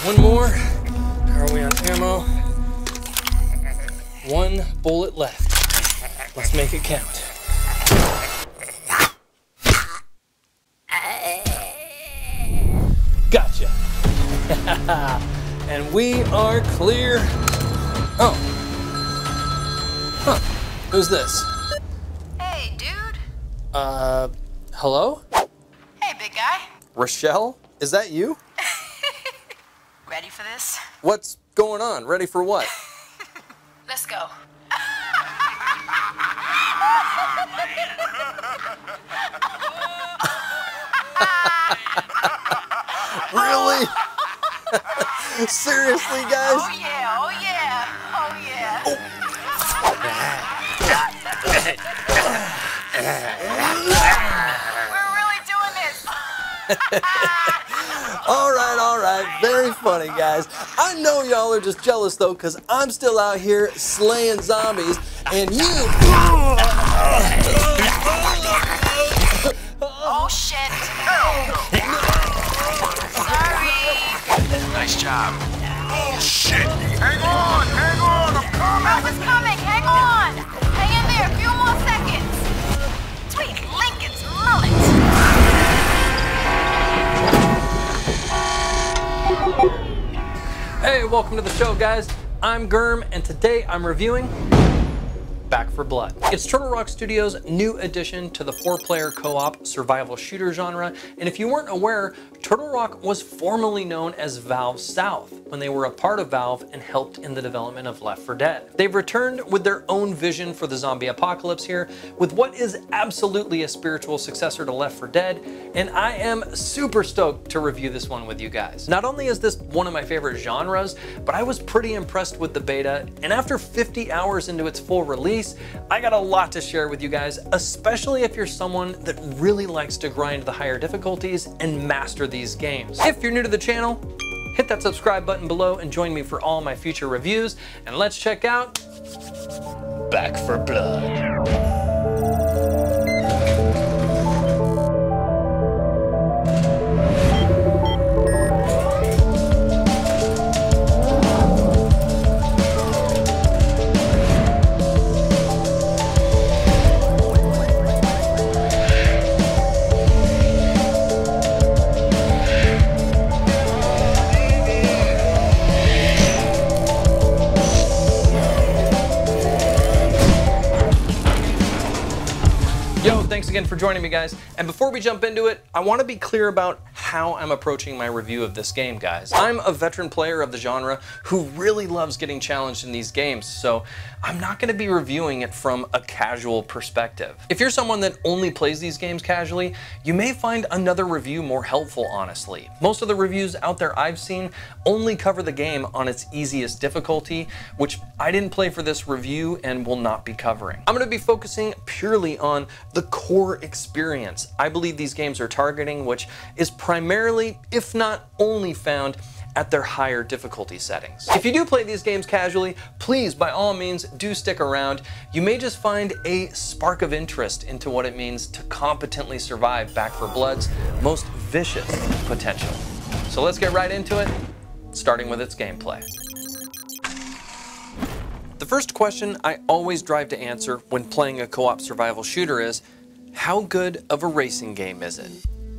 One more. How are we on ammo? One bullet left. Let's make it count. Gotcha. And we are clear. Oh. Huh. Who's this? Hey, dude. Hello? Hey, big guy. Rochelle? Is that you? Ready for this? What's going on? Ready for what? Let's go. Really? Seriously, guys? Oh yeah, oh yeah, oh yeah. Oh. We're really doing this. All right. Very funny, guys. I know y'all are just jealous, though, because I'm still out here slaying zombies, and you... Oh, shit. Sorry. Nice job. Oh, shit. Hang on, I'm coming. I was coming, hang on. Hang in there, a few more seconds. Sweet Lincoln's mullet. Hey, welcome to the show, guys. I'm Gurhm, and today I'm reviewing Back 4 Blood. It's Turtle Rock Studios' new addition to the 4-player co-op survival shooter genre, and if you weren't aware, Turtle Rock was formerly known as Valve South when they were a part of Valve and helped in the development of Left 4 Dead. They've returned with their own vision for the zombie apocalypse here with what is absolutely a spiritual successor to Left 4 Dead, and I am super stoked to review this one with you guys. Not only is this one of my favorite genres, but I was pretty impressed with the beta, and after 50 hours into its full release, I got a lot to share with you guys, especially if you're someone that really likes to grind the higher difficulties and master these games. If you're new to the channel, hit that subscribe button below and join me for all my future reviews, and let's check out Back 4 Blood. Thanks again for joining me, guys. And before we jump into it, I want to be clear about how I'm approaching my review of this game, guys. I'm a veteran player of the genre who really loves getting challenged in these games, so I'm not going to be reviewing it from a casual perspective. If you're someone that only plays these games casually, you may find another review more helpful, honestly. Most of the reviews out there I've seen only cover the game on its easiest difficulty, which I didn't play for this review and will not be covering. I'm going to be focusing purely on the core experience I believe these games are targeting, which is primarily, if not only, found at their higher difficulty settings. If you do play these games casually, please, by all means, do stick around. You may just find a spark of interest into what it means to competently survive Back 4 Blood's most vicious potential. So let's get right into it, starting with its gameplay. The first question I always drive to answer when playing a co-op survival shooter is, how good of a racing game is it?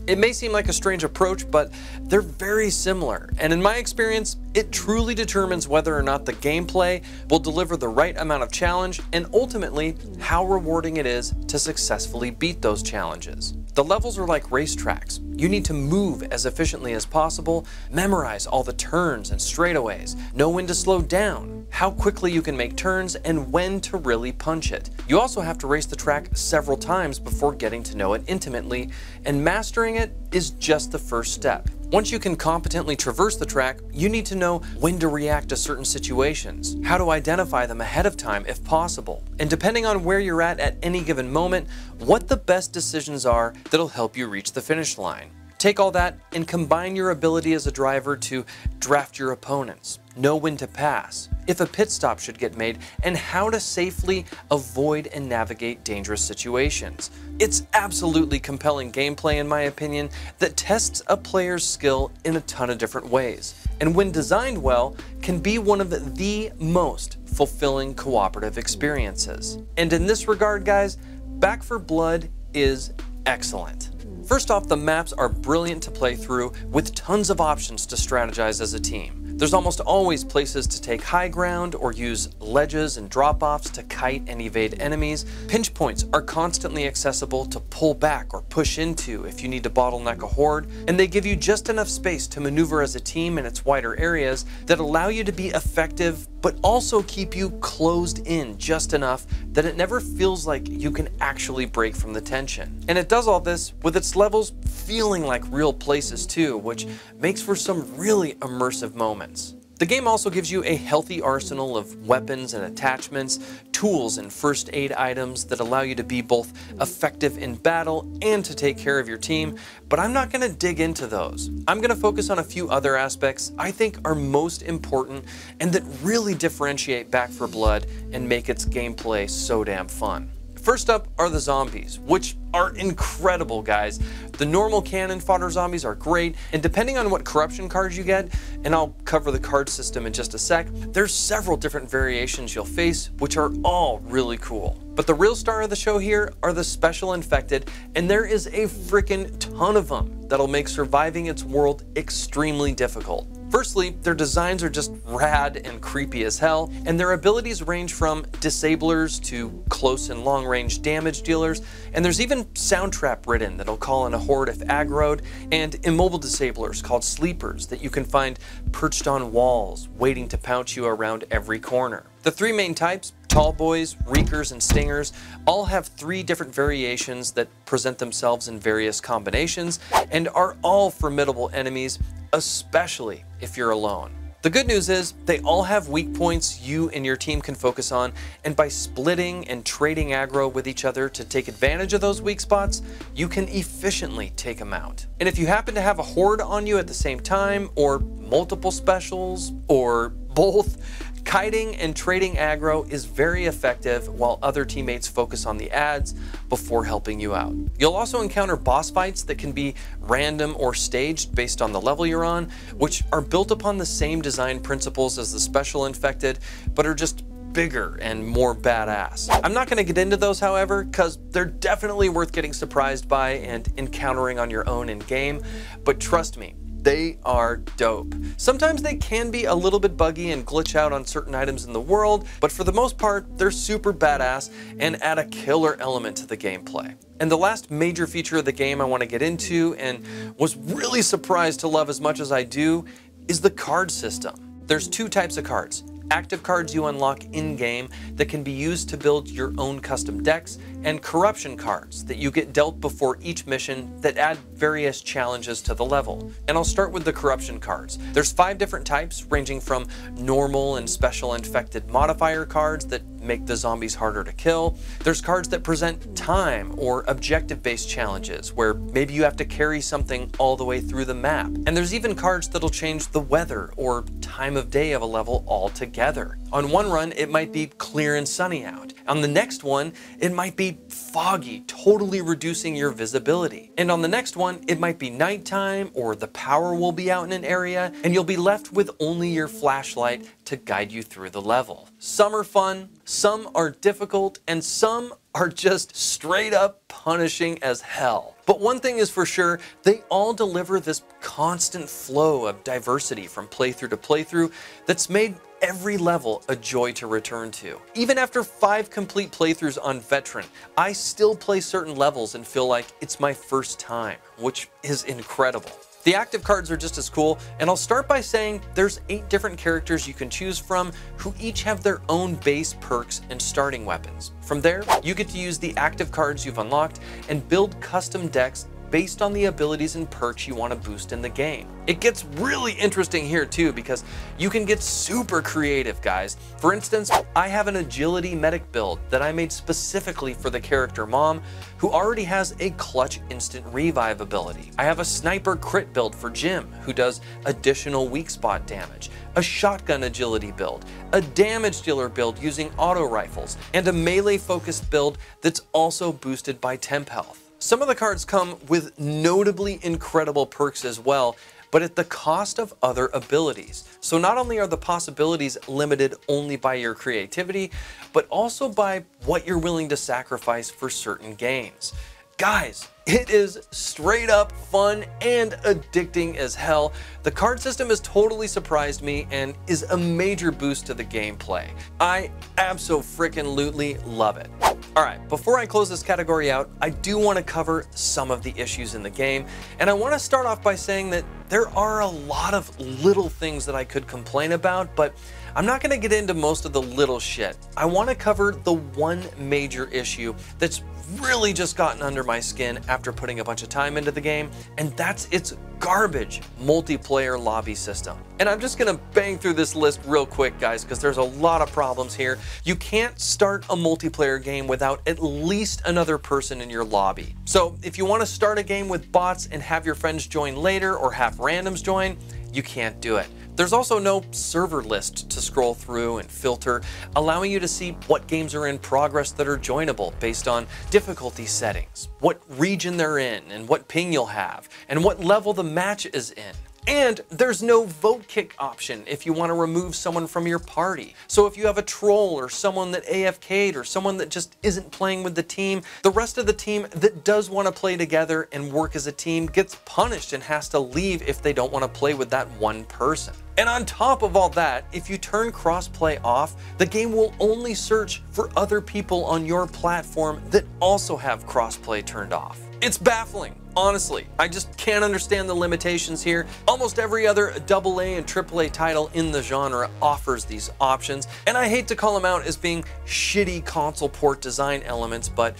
It may seem like a strange approach, but they're very similar, and in my experience, it truly determines whether or not the gameplay will deliver the right amount of challenge and ultimately how rewarding it is to successfully beat those challenges. The levels are like racetracks. You need to move as efficiently as possible, memorize all the turns and straightaways, know when to slow down, how quickly you can make turns, and when to really punch it. You also have to race the track several times before getting to know it intimately, and mastering it is just the first step. Once you can competently traverse the track, you need to know when to react to certain situations, how to identify them ahead of time if possible, and depending on where you're at any given moment, what the best decisions are that'll help you reach the finish line. Take all that and combine your ability as a driver to draft your opponents, know when to pass, if a pit stop should get made, and how to safely avoid and navigate dangerous situations. It's absolutely compelling gameplay, in my opinion, that tests a player's skill in a ton of different ways, and when designed well, can be one of the most fulfilling cooperative experiences. And in this regard, guys, Back 4 Blood is excellent. First off, the maps are brilliant to play through with tons of options to strategize as a team. There's almost always places to take high ground or use ledges and drop-offs to kite and evade enemies. Pinch points are constantly accessible to pull back or push into if you need to bottleneck a horde, and they give you just enough space to maneuver as a team in its wider areas that allow you to be effective but also keep you closed in just enough that it never feels like you can actually break from the tension. And it does all this with its levels feeling like real places too, which makes for some really immersive moments. The game also gives you a healthy arsenal of weapons and attachments, tools and first aid items that allow you to be both effective in battle and to take care of your team, but I'm not going to dig into those. I'm going to focus on a few other aspects I think are most important and that really differentiate Back 4 Blood and make its gameplay so damn fun. First up are the zombies, which are incredible, guys. The normal cannon fodder zombies are great, and depending on what corruption cards you get, and I'll cover the card system in just a sec, there's several different variations you'll face, which are all really cool. But the real star of the show here are the special infected, and there is a freaking ton of them that'll make surviving its world extremely difficult. Firstly, their designs are just rad and creepy as hell, and their abilities range from disablers to close and long range damage dealers, and there's even sound trap ridden that'll call in a horde if aggroed, and immobile disablers called sleepers that you can find perched on walls, waiting to pounce you around every corner. The three main types, tall boys, reekers, and stingers, all have 3 different variations that present themselves in various combinations, and are all formidable enemies, especially if you're alone. The good news is they all have weak points you and your team can focus on, and by splitting and trading aggro with each other to take advantage of those weak spots, you can efficiently take them out. And if you happen to have a horde on you at the same time, or multiple specials, or both, kiting and trading aggro is very effective while other teammates focus on the adds before helping you out. You'll also encounter boss fights that can be random or staged based on the level you're on, which are built upon the same design principles as the special infected, but are just bigger and more badass. I'm not going to get into those, however, because they're definitely worth getting surprised by and encountering on your own in game, but trust me, they are dope. Sometimes they can be a little bit buggy and glitch out on certain items in the world, but for the most part, they're super badass and add a killer element to the gameplay. And the last major feature of the game I want to get into, and was really surprised to love as much as I do, is the card system. There's 2 types of cards. Active cards you unlock in-game that can be used to build your own custom decks, and corruption cards that you get dealt before each mission that add various challenges to the level. And I'll start with the corruption cards. There's 5 different types, ranging from normal and special infected modifier cards that make the zombies harder to kill. There's cards that present time or objective-based challenges, where maybe you have to carry something all the way through the map. And there's even cards that'll change the weather or time of day of a level altogether. On one run, it might be clear and sunny out. On the next one, it might be foggy, totally reducing your visibility. And on the next one, it might be nighttime, or the power will be out in an area, and you'll be left with only your flashlight to guide you through the level. Some are fun, some are difficult, and some are just straight up punishing as hell. But one thing is for sure, they all deliver this constant flow of diversity from playthrough to playthrough that's made every level a joy to return to. Even after 5 complete playthroughs on Veteran, I still play certain levels and feel like it's my first time, which is incredible. The active cards are just as cool, and I'll start by saying there's 8 different characters you can choose from who each have their own base perks and starting weapons. From there, you get to use the active cards you've unlocked and build custom decks based on the abilities and perks you want to boost in the game. It gets really interesting here too because you can get super creative, guys. For instance, I have an agility medic build that I made specifically for the character Mom, who already has a clutch instant revive ability. I have a sniper crit build for Jim, who does additional weak spot damage, a shotgun agility build, a damage dealer build using auto rifles, and a melee focused build that's also boosted by temp health. Some of the cards come with notably incredible perks as well, but at the cost of other abilities. So not only are the possibilities limited only by your creativity, but also by what you're willing to sacrifice for certain games. Guys, it is straight up fun and addicting as hell. The card system has totally surprised me and is a major boost to the gameplay. I abso-frickin-lutely love it. Alright, before I close this category out, I do want to cover some of the issues in the game, and I want to start off by saying that there are a lot of little things that I could complain about, but I'm not going to get into most of the little shit. I want to cover the one major issue that's really just gotten under my skin after putting a bunch of time into the game, and that's its garbage multiplayer lobby system. And I'm just gonna bang through this list real quick, guys, because there's a lot of problems here. You can't start a multiplayer game without at least another person in your lobby. So if you want to start a game with bots and have your friends join later or have randoms join, you can't do it. There's also no server list to scroll through and filter, allowing you to see what games are in progress that are joinable based on difficulty settings, what region they're in, and what ping you'll have, and what level the match is in. And there's no vote kick option if you want to remove someone from your party. So if you have a troll or someone that AFK'd or someone that just isn't playing with the team, the rest of the team that does want to play together and work as a team gets punished and has to leave if they don't want to play with that one person. And on top of all that, if you turn crossplay off, the game will only search for other people on your platform that also have crossplay turned off. It's baffling. Honestly, I just can't understand the limitations here. Almost every other AA and AAA title in the genre offers these options, and I hate to call them out as being shitty console port design elements, but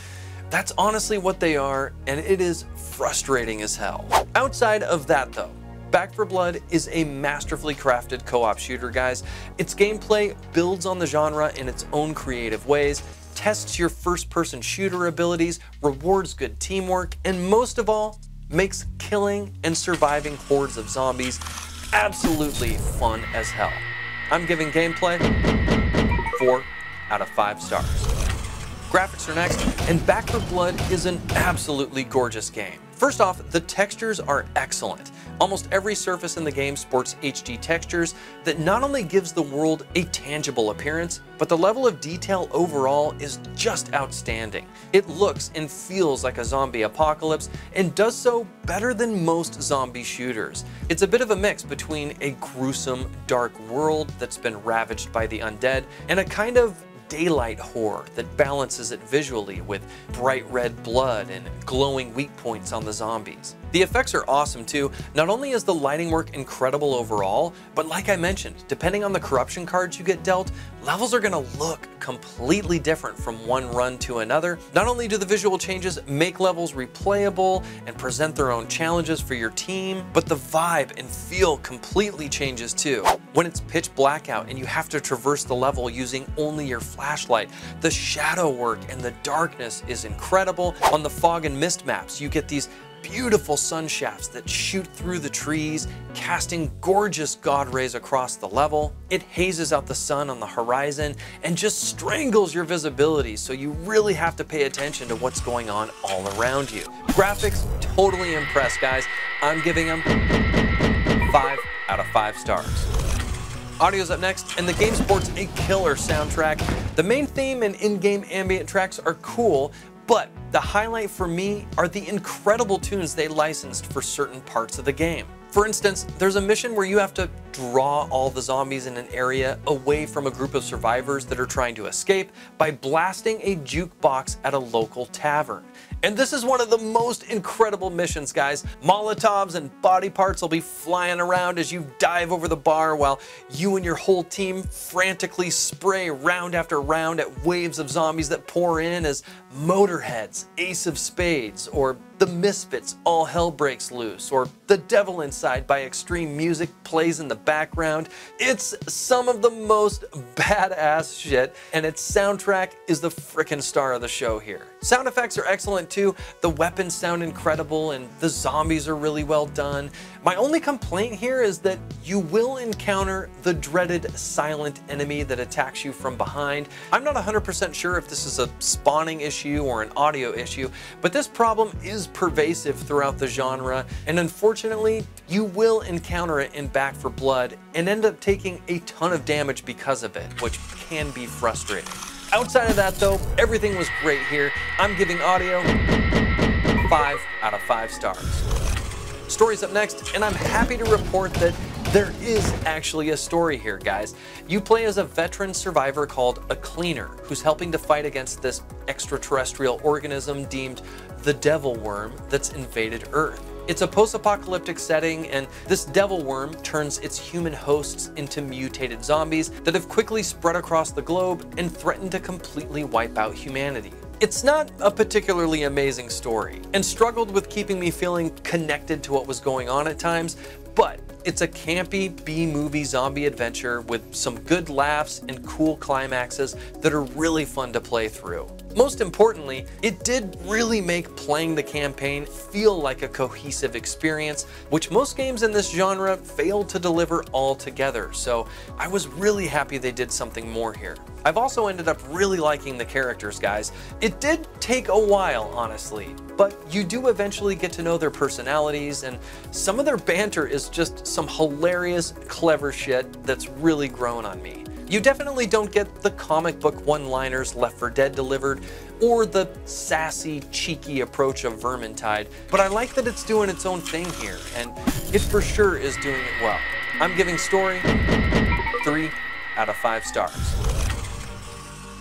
that's honestly what they are, and it is frustrating as hell. Outside of that though, Back 4 Blood is a masterfully crafted co-op shooter, guys. Its gameplay builds on the genre in its own creative ways, tests your first-person shooter abilities, rewards good teamwork, and most of all, makes killing and surviving hordes of zombies absolutely fun as hell. I'm giving gameplay 4 out of 5 stars. Graphics are next, and Back 4 Blood is an absolutely gorgeous game. First off, the textures are excellent. Almost every surface in the game sports HD textures that not only gives the world a tangible appearance, but the level of detail overall is just outstanding. It looks and feels like a zombie apocalypse and does so better than most zombie shooters. It's a bit of a mix between a gruesome, dark world that's been ravaged by the undead and a kind of daylight horror that balances it visually with bright red blood and glowing weak points on the zombies. The effects are awesome too. Not only is the lighting work incredible overall, but like I mentioned, depending on the corruption cards you get dealt, levels are gonna look completely different from one run to another. Not only do the visual changes make levels replayable and present their own challenges for your team, but the vibe and feel completely changes too. When it's pitch black out and you have to traverse the level using only your flashlight, the shadow work and the darkness is incredible. On the fog and mist maps, you get these beautiful sun shafts that shoot through the trees, casting gorgeous god rays across the level. It hazes out the sun on the horizon and just strangles your visibility, so you really have to pay attention to what's going on all around you. Graphics, totally impressed, guys. I'm giving them 5 out of 5 stars. Audio's up next, and the game sports a killer soundtrack. The main theme and in-game ambient tracks are cool, but the highlight for me are the incredible tunes they licensed for certain parts of the game. For instance, there's a mission where you have to draw all the zombies in an area away from a group of survivors that are trying to escape by blasting a jukebox at a local tavern. And this is one of the most incredible missions, guys. Molotovs and body parts will be flying around as you dive over the bar while you and your whole team frantically spray round after round at waves of zombies that pour in as Motorhead's Ace of Spades, or the Misfits' All Hell Breaks Loose, or The Devil Inside by Extreme Music plays in the background. It's some of the most badass shit, and its soundtrack is the frickin' star of the show here. Sound effects are excellent too, the weapons sound incredible, and the zombies are really well done. My only complaint here is that you will encounter the dreaded silent enemy that attacks you from behind. I'm not 100% sure if this is a spawning issue or an audio issue, but this problem is pervasive throughout the genre, and unfortunately, you will encounter it in Back 4 Blood and end up taking a ton of damage because of it, which can be frustrating. Outside of that though, everything was great here. I'm giving audio 5 out of 5 stars. Story's up next, and I'm happy to report that there is actually a story here, guys. You play as a veteran survivor called a cleaner who's helping to fight against this extraterrestrial organism deemed the devil worm that's invaded Earth. It's a post-apocalyptic setting, and this devil worm turns its human hosts into mutated zombies that have quickly spread across the globe and threaten to completely wipe out humanity. It's not a particularly amazing story, and struggled with keeping me feeling connected to what was going on at times, but it's a campy B-movie zombie adventure with some good laughs and cool climaxes that are really fun to play through. Most importantly, it did really make playing the campaign feel like a cohesive experience, which most games in this genre failed to deliver altogether, so I was really happy they did something more here. I've also ended up really liking the characters, guys. It did take a while, honestly, but you do eventually get to know their personalities, and some of their banter is just some hilarious, clever shit that's really grown on me. You definitely don't get the comic book one-liners Left 4 Dead delivered, or the sassy, cheeky approach of Vermintide, but I like that it's doing its own thing here, and it for sure is doing it well. I'm giving story 3 out of 5 stars.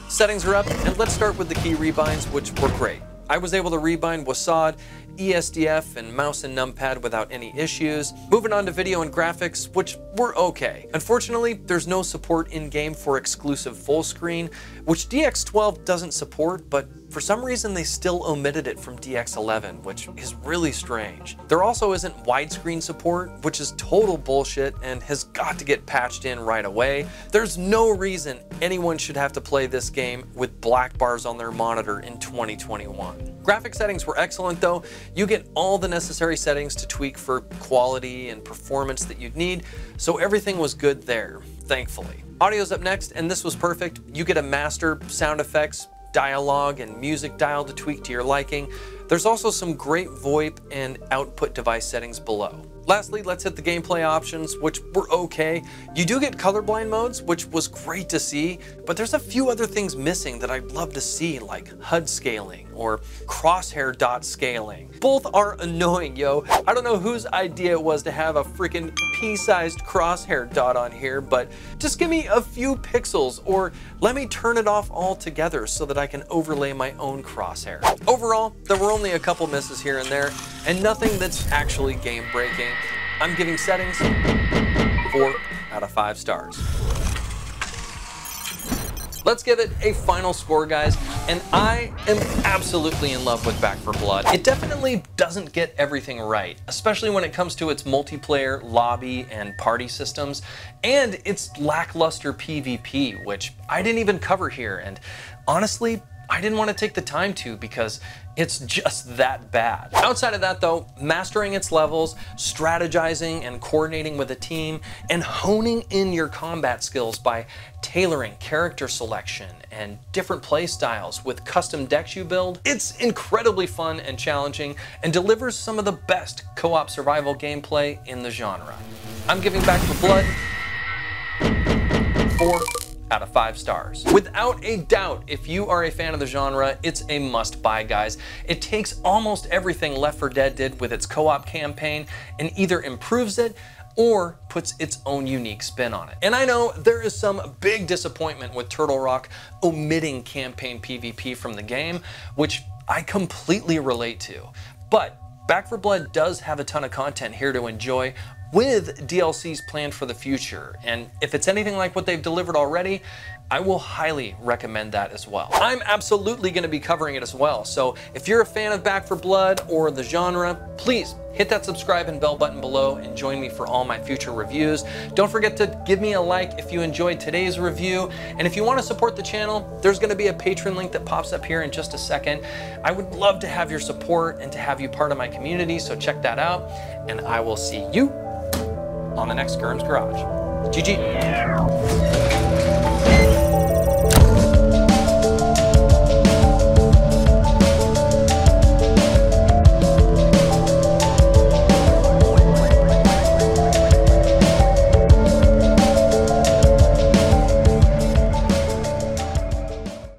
Settings are up, and let's start with the key rebinds, which were great. I was able to rebind WASD, ESDF, and mouse and numpad without any issues. Moving on to video and graphics, which were okay. Unfortunately, there's no support in-game for exclusive full screen, which DX12 doesn't support, but for some reason they still omitted it from DX11, which is really strange. There also isn't widescreen support, which is total bullshit and has got to get patched in right away. There's no reason anyone should have to play this game with black bars on their monitor in 2021. Graphic settings were excellent though. You get all the necessary settings to tweak for quality and performance that you'd need, so everything was good there, thankfully. Audio's up next, and this was perfect. You get a master, sound effects, dialogue, and music dial to tweak to your liking. There's also some great VoIP and output device settings below. Lastly, let's hit the gameplay options, which were okay. You do get colorblind modes, which was great to see, but there's a few other things missing that I'd love to see, like HUD scaling or crosshair dot scaling. Both are annoying, yo. I don't know whose idea it was to have a freaking pea-sized crosshair dot on here, but just give me a few pixels, or let me turn it off altogether so that I can overlay my own crosshair. Overall, there were only a couple misses here and there, and nothing that's actually game-breaking. I'm giving settings 4 out of 5 stars. Let's give it a final score, guys, and I am absolutely in love with Back 4 Blood. It definitely doesn't get everything right, especially when it comes to its multiplayer, lobby, and party systems, and its lackluster PvP, which I didn't even cover here, and honestly, I didn't want to take the time to because it's just that bad. Outside of that though, mastering its levels, strategizing and coordinating with a team, and honing in your combat skills by tailoring character selection and different play styles with custom decks you build, it's incredibly fun and challenging and delivers some of the best co-op survival gameplay in the genre. I'm giving Back 4 Blood 4 out of 5 stars. Without a doubt, if you are a fan of the genre, it's a must-buy, guys. It takes almost everything Left 4 Dead did with its co-op campaign and either improves it, or puts its own unique spin on it. And I know there is some big disappointment with Turtle Rock omitting campaign PvP from the game, which I completely relate to. But Back 4 Blood does have a ton of content here to enjoy, with DLCs planned for the future. And if it's anything like what they've delivered already, I will highly recommend that as well. I'm absolutely going to be covering it as well. So if you're a fan of Back 4 Blood or the genre, please hit that subscribe and bell button below and join me for all my future reviews. Don't forget to give me a like if you enjoyed today's review. And if you want to support the channel, there's going to be a Patreon link that pops up here in just a second. I would love to have your support and to have you part of my community, so check that out. And I will see you on the next Gurm's Garage. GG.